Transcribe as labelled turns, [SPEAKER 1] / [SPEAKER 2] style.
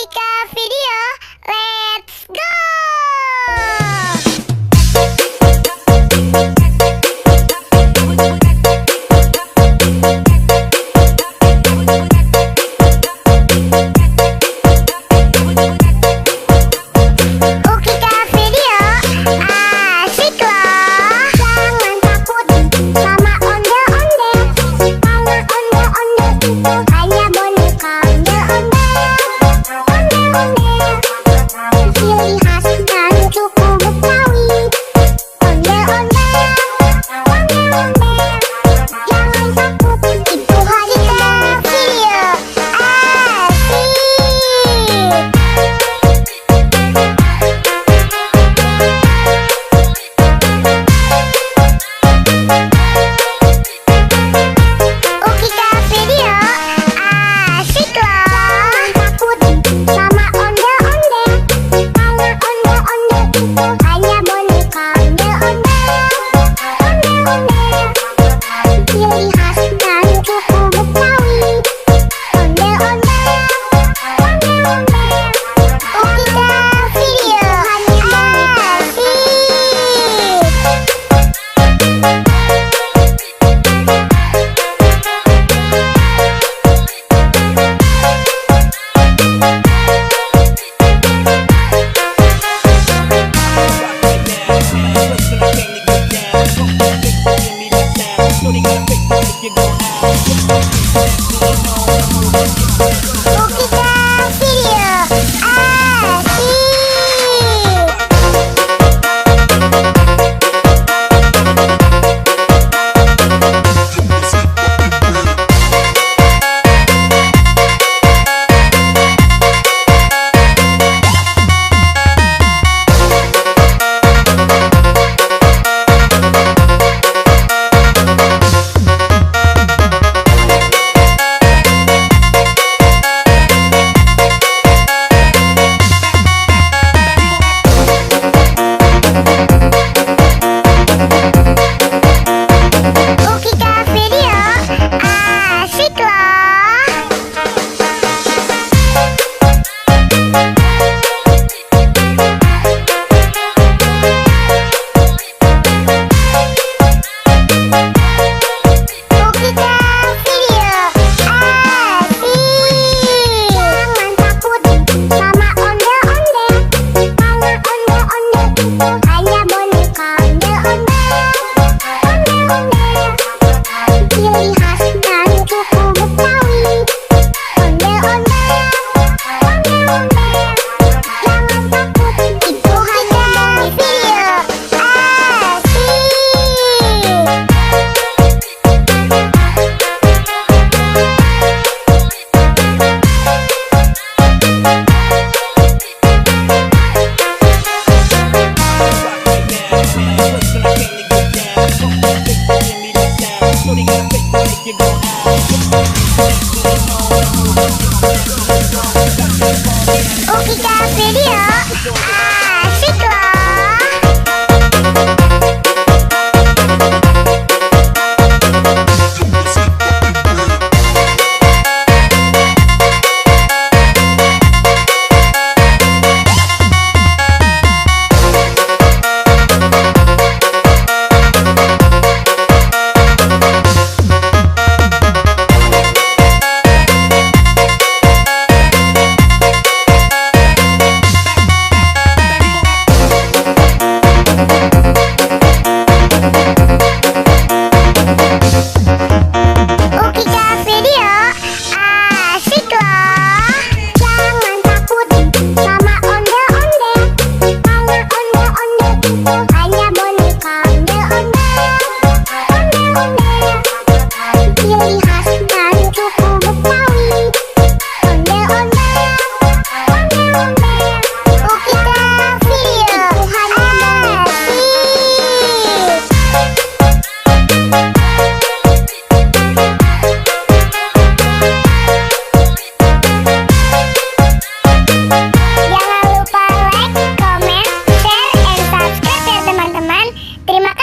[SPEAKER 1] Ukika Video, let's go! Ukika Video, asik loh. Jangan takut sama ondel-ondel. Karena ondel-ondel itu hanya boneka ondel-ondel. Ondel-ondel, ciri khas dan suku Betawi. Ondel-ondel, ondel-ondel, jangan takut, itu Ukika Video, asik. Ukika Video, asik loh. Takut sama ondel-ondel. Karena ondel-ondel itu hanya boneka ondel-ondel. Ondel-ondel, ciri khas dan suku Betawi. Ondel-ondel, ondel-ondel, Ukika Video, asik. Ukika Video, asik. Ukika Video, asik loh. Ukika Video, asik. Jangan takut sama ondel-ondel. Karena ondel-ondel itu hanya boneka ondel-ondel. Ondel-ondel, ciri khas dan suku Betawi. Ondel-ondel, ondel-ondel, jangan takut, itu Ukika Video, asik. Ukika Video, asik loh. Ukika Video, asik loh. Jangan takut sama ondel-ondel. Karena ondel-ondel itu hanya boneka ondel-ondel. Ondel-ondel, ciri khas dan suku Betawi. Ondel-ondel, ondel-ondel, Ukika Video, asik. Jangan lupa like, comment, share, and subscribe ya teman-teman. Terima kasih.